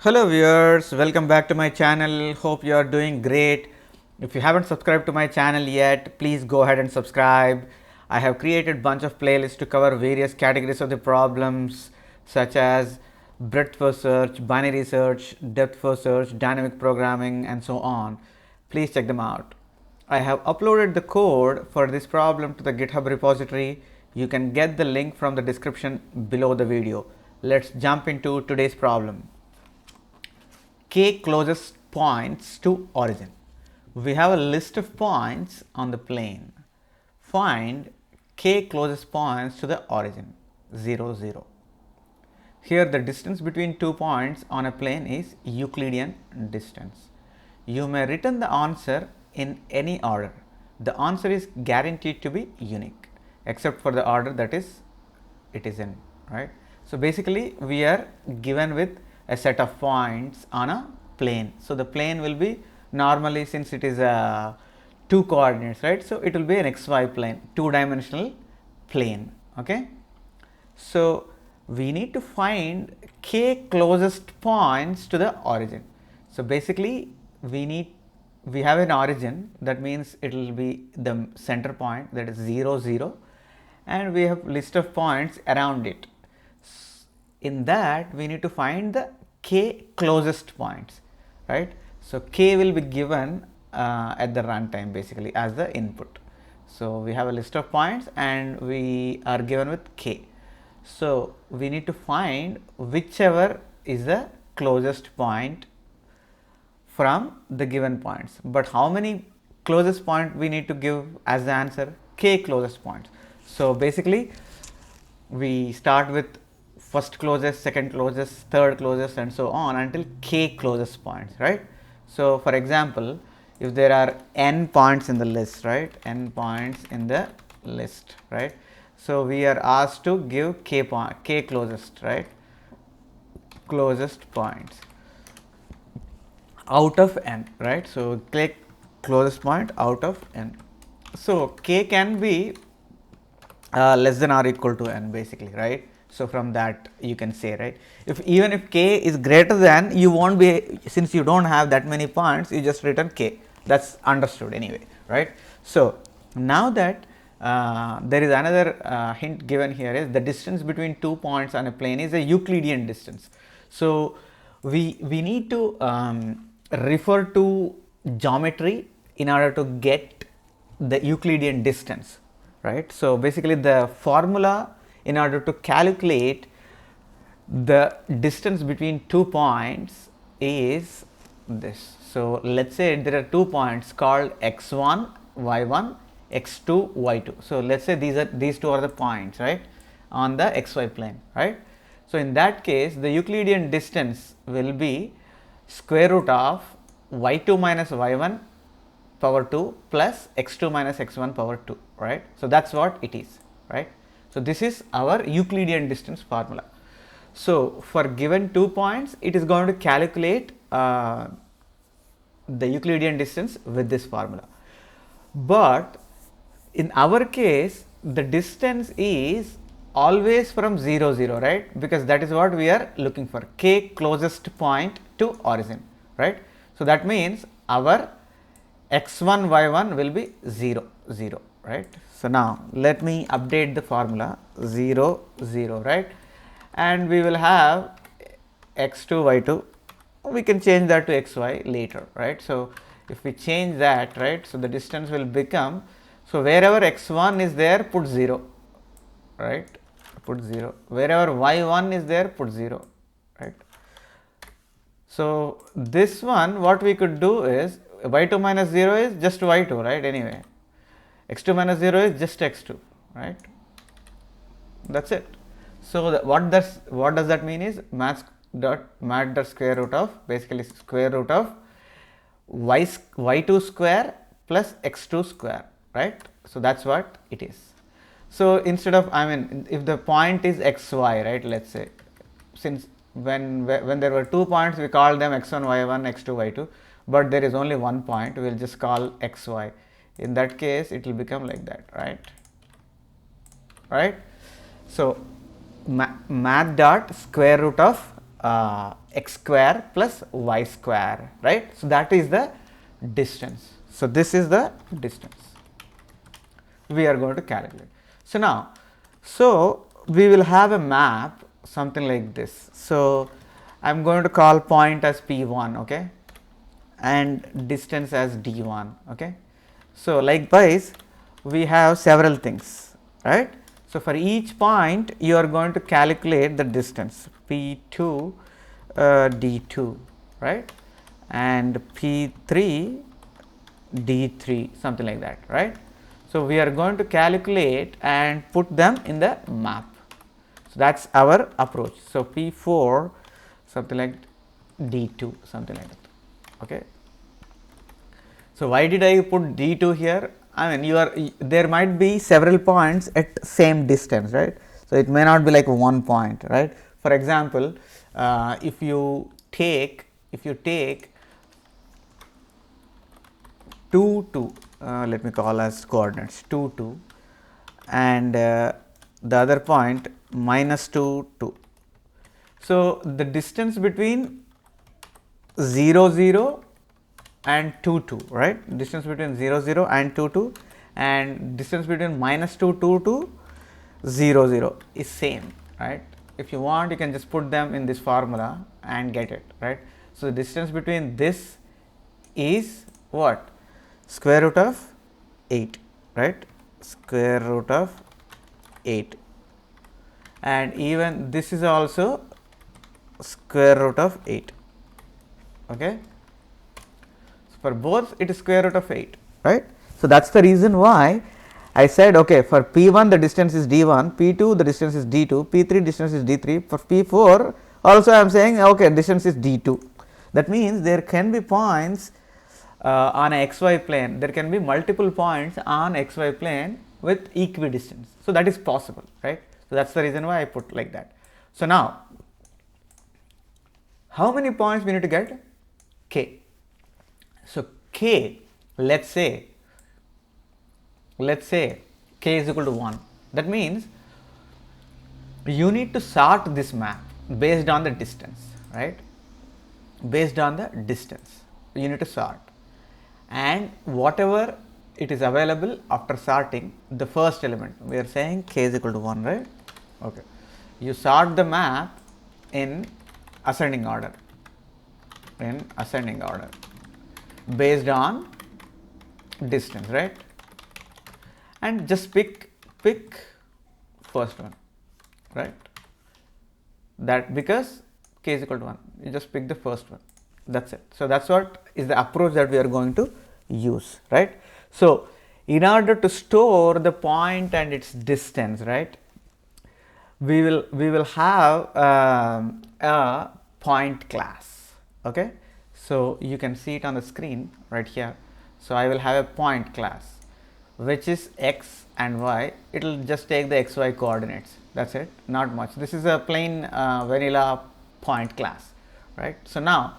Hello viewers, welcome back to my channel. Hope you are doing great. If you haven't subscribed to my channel yet, please go ahead and subscribe. I have created bunch of playlists to cover various categories of the problems such as breadth first search, binary search, depth first search, dynamic programming and so on. Please check them out. I have uploaded the code for this problem to the GitHub repository. You can get the link from the description below the video. Let's jump into today's problem. K closest points to origin. We have a list of points on the plane. Find K closest points to the origin 0, 0. Here the distance between 2 points on a plane is Euclidean distance. You may return the answer in any order. The answer is guaranteed to be unique except for the order that it is in, right? So basically we are given with a set of points on a plane. So the plane will be normally, since it is a 2 coordinates, right? So it will be an xy plane, 2-dimensional plane. Okay. So we need to find K closest points to the origin. So basically we have an origin, that means it will be the center point, that is 0, 0, and we have list of points around it. In that we need to find the K closest points, right? So K will be given at the runtime basically as the input. So we have a list of points and we are given with K. So we need to find whichever is the closest point from the given points. But how many closest point we need to give as the answer? K closest points. So basically we start with first closest, second closest, third closest and so on until K closest points, right? So for example, if there are n points in the list, right, n points in the list, right, so we are asked to give K closest, right, closest points out of n, right? So K closest point out of n. So K can be less than or equal to n basically, right? So from that you can say, right, even if K is greater than, you won't be, since you don't have that many points, you just return K. That's understood anyway, right? So now that there is another hint given here, is the distance between 2 points on a plane is a Euclidean distance. So we need to refer to geometry in order to get the Euclidean distance, right? So basically the formula in order to calculate the distance between 2 points is this. So let's say there are 2 points called x1, y1, x2, y2. So let's say these two are the points, right, on the xy plane, right? So in that case the Euclidean distance will be square root of y2 minus y1 power 2 plus x2 minus x1 power 2, right? So that's what it is, right? So this is our Euclidean distance formula. So for given 2 points, it is going to calculate the Euclidean distance with this formula. But in our case, the distance is always from 0, 0, right? Because that is what we are looking for, K closest point to origin, right? So that means our x1, y1 will be 0, 0, right? So now let me update the formula 0, 0, right? And we will have x2, y2. We can change that to xy later, right? So if we change that, right, so the distance will become, so wherever x1 is there, put 0, right? Put 0. Wherever y1 is there, put 0, right? So this one, what we could do is y2 minus 0 is just y2, right? Anyway, x2 minus 0 is just x2, right? That's it. So what does that mean is mat dot square root of, basically square root of y2 square plus x2 square, right? So that's what it is. So instead of, I mean, if the point is xy, right, let's say, since when there were 2 points, we called them x1, y1, x2, y2, but there is only one point, we will just call xy. In that case it will become like that, right? So math dot square root of x square plus y square, right? So that is the distance. So this is the distance we are going to calculate. So now, so we will have a map something like this. So I am going to call point as P1, okay, and distance as D1, okay. So likewise we have several things, right. So for each point you are going to calculate the distance P2 D2, right, and P3 D3, something like that, right. So we are going to calculate and put them in the map. So that's our approach. So P4 something like D2, something like that, okay. So why did I put D2 here? I mean, there might be several points at same distance, right? So it may not be like one point, right? For example, if you take 2 2, let me call as coordinates 2 2, and the other point minus 2 2. So the distance between 0 0 and 2 2, right, distance between 0 0 and 2 2, and distance between minus 2 2 to 0 0 is same, right. If you want, you can just put them in this formula and get it, right. So the distance between this is what? Square root of 8, right, square root of 8, and even this is also square root of 8, okay. So for both it is square root of 8, right. So that's the reason why I said, okay, for P1 the distance is D1, P2 the distance is D2, P3 distance is D3, for P4 also I am saying, okay, distance is D2. That means there can be points on a xy plane, there can be multiple points on xy plane with equidistance. So that is possible, right. So that's the reason why I put like that. So now, how many points we need to get? K. So K, let's say K is equal to 1. That means you need to sort this map based on the distance, right, based on the distance you need to sort, and whatever it is available after sorting the first element, we are saying K is equal to 1, right. Okay, you sort the map in ascending order, based on distance, right, and just pick first one, right, that because K is equal to 1, you just pick the first one, that's it. So that's what is the approach that we are going to use, right. So in order to store the point and its distance, right, we will have a point class, okay. So you can see it on the screen right here. So I will have a point class which is x and y. It will just take the xy coordinates, that's it, not much. This is a plain vanilla point class, right. So now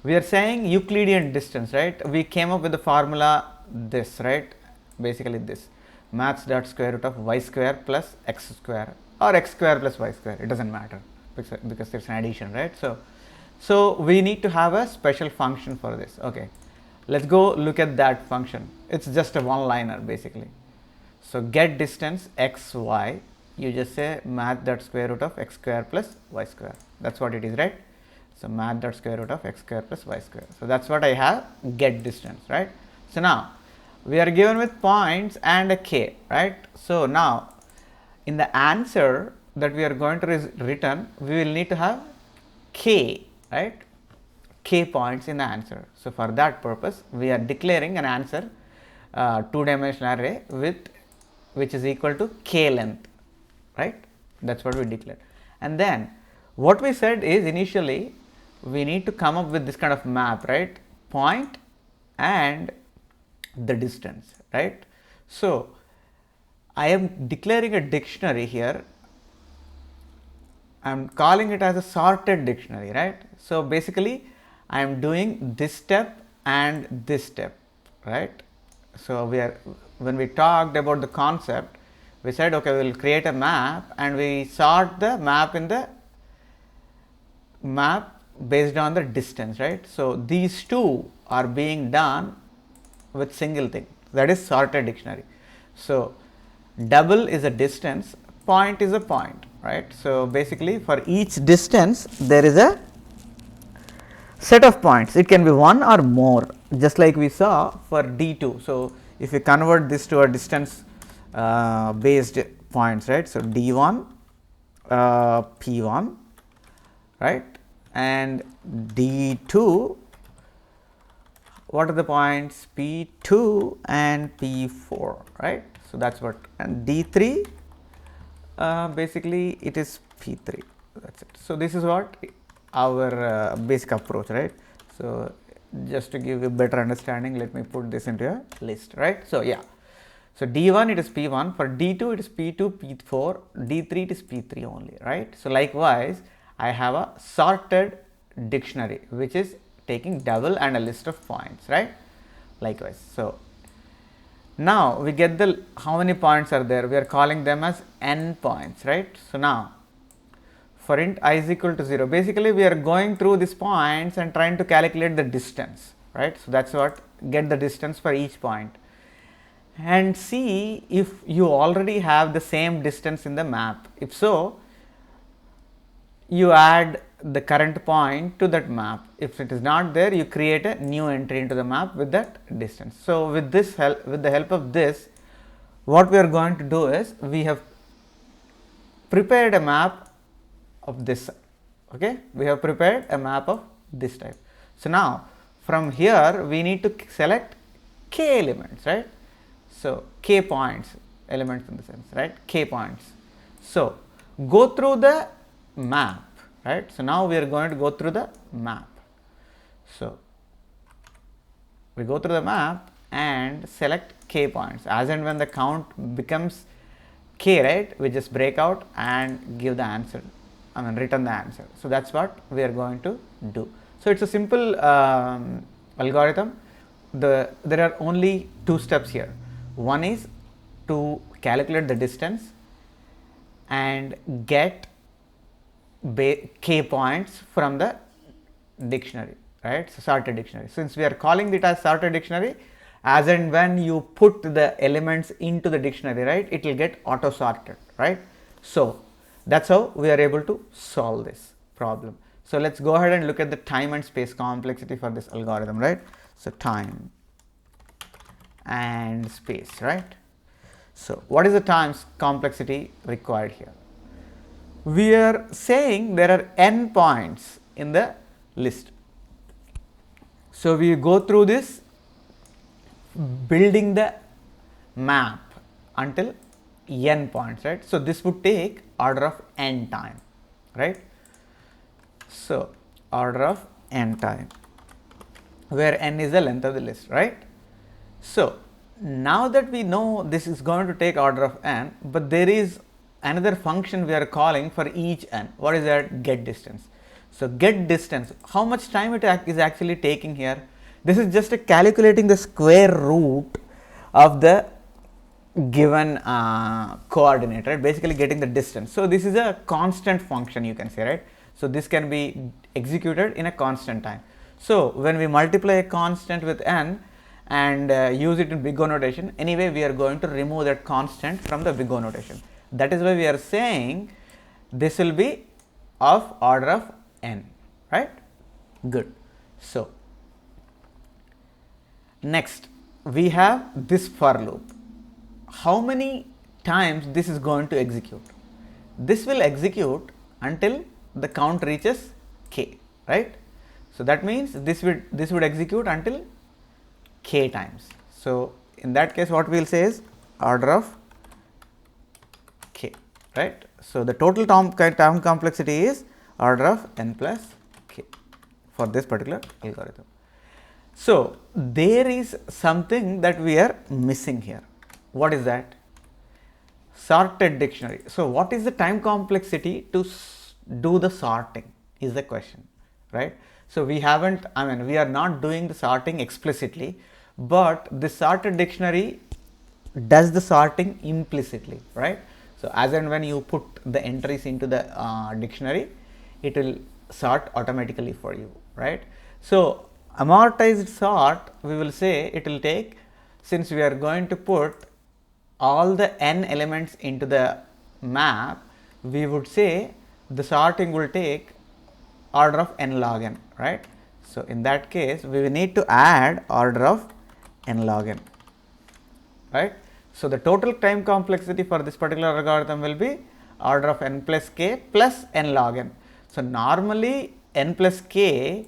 we are saying Euclidean distance, right. We came up with the formula this, right, basically this, maths dot square root of y square plus x square or x square plus y square, it does not matter because it is an addition, right. So we need to have a special function for this. Okay, let's go look at that function. It's just a one liner basically. So get distance x y, you just say math dot square root of x square plus y square, that's what it is, right. So math dot square root of x square plus y square. So that's what I have, get distance, right. So now we are given with points and a k, right. So now in the answer that we are going to return, we will need to have k, right, k points in the answer. So for that purpose we are declaring an answer two-dimensional array with which is equal to k length, right, that's what we declared. And then what we said is initially we need to come up with this kind of map, right, point and the distance, right. So I am declaring a dictionary here, I am calling it as a sorted dictionary, right. So basically I am doing this step and this step, right. So when we talked about the concept, we said, okay, we will create a map and we sort the map in the map based on the distance, right? So these two are being done with single thing, that is sorted dictionary. So double is a distance, point is a point, right? So basically for each distance there is a set of points. It can be one or more, just like we saw for D2. So if you convert this to a distance based points, right? So D1, P1, right, and D2, what are the points? P2 and P4, right? So that's what, and D3 basically it is P3, that's it. So this is what our basic approach, right? So just to give you better understanding, let me put this into a list, right? So yeah, so D1 it is P1, for D2 it is P2, P4, D3 it is P3 only, right? So likewise I have a sorted dictionary which is taking double and a list of points, right? Likewise, so now we get the how many points are there, we are calling them as n points, right? So now for int I is equal to 0, basically we are going through these points and trying to calculate the distance, right? So that's what, get the distance for each point and see if you already have the same distance in the map. If so, you add the current point to that map. If it is not there, you create a new entry into the map with that distance. So with this help, with the help of this, what we are going to do is we have prepared a map of this, okay, we have prepared a map of this type. So now from here we need to select k elements, right? So k points, elements in the sense, right, k points. So go through the map, right? So now we are going to go through the map. So we go through the map and select k points. As and when the count becomes k, right, we just break out and give the answer, I mean return the answer. So that's what we are going to do. So it's a simple algorithm. There are only two steps here. One is to calculate the distance and get k points from the dictionary, right? So sorted dictionary. Since we are calling it as sorted dictionary, as and when you put the elements into the dictionary, right, it will get auto sorted, right? So that's how we are able to solve this problem. So let's go ahead and look at the time and space complexity for this algorithm, right? So time and space, right? So what is the time complexity required here? We are saying there are n points in the list. So we go through this building the map until n points, right? So this would take order of n time, right? So order of n time, where n is the length of the list, right? So now that we know this is going to take order of n, but there is another function we are calling for each n. What is that? Get distance. So get distance, how much time it is actually taking here? This is just calculating the square root of the given coordinate, right? Basically getting the distance. So this is a constant function, you can say, right? So this can be executed in a constant time. So when we multiply a constant with n and use it in big O notation, anyway we are going to remove that constant from the big O notation. That is why we are saying this will be of order of n, right? Good. So next we have this for loop. How many times this is going to execute? This will execute until the count reaches k, right? So that means this would execute until k times. So in that case what we will say is order of k, right? So the total term complexity is order of n plus k for this particular algorithm. So there is something that we are missing here. What is that? Sorted dictionary. So what is the time complexity to do the sorting is the question, right? So we haven't, I mean we are not doing the sorting explicitly, but the sorted dictionary does the sorting implicitly, right? So as and when you put the entries into the dictionary, it will sort automatically for you, right? So amortized sort, we will say it will take, since we are going to put all the n elements into the map, we would say the sorting will take order of n log n, right? So in that case, we will need to add order of n log n, right? So the total time complexity for this particular algorithm will be order of n plus k plus n log n. So normally n plus k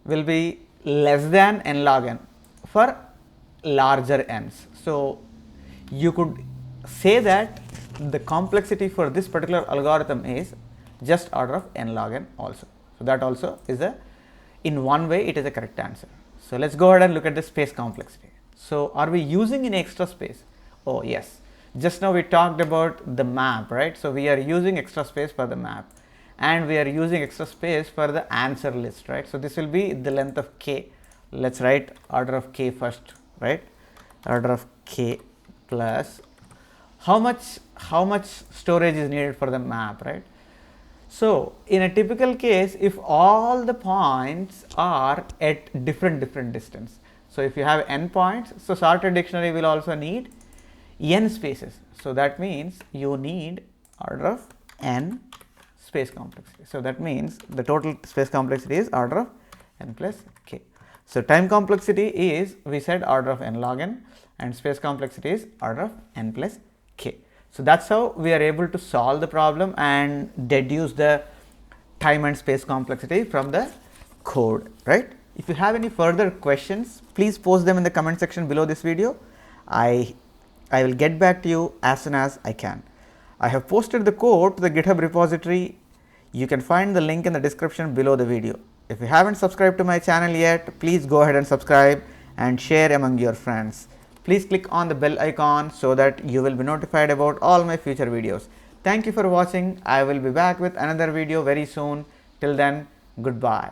will be less than n log n for larger n's. So you could say that the complexity for this particular algorithm is just order of n log n also. So that also is a, in one way it is a correct answer. So let's go ahead and look at the space complexity. So are we using any extra space? Oh yes, just now we talked about the map, right? So we are using extra space for the map, and we are using extra space for the answer list, right? So this will be the length of k. Let's write order of k first, right? Order of k plus how much storage is needed for the map, right? So in a typical case, if all the points are at different distance, so if you have n points, so sorted dictionary will also need n spaces. So that means you need order of n space complexity. So that means the total space complexity is order of n plus k. So time complexity is, we said, order of n log n, and space complexity is order of n plus k. So that's how we are able to solve the problem and deduce the time and space complexity from the code, right? If you have any further questions, please post them in the comment section below this video. I will get back to you as soon as I can. I have posted the code to the GitHub repository. You can find the link in the description below the video. If you haven't subscribed to my channel yet, please go ahead and subscribe and share among your friends. Please click on the bell icon so that you will be notified about all my future videos. Thank you for watching. I will be back with another video very soon. Till then, goodbye.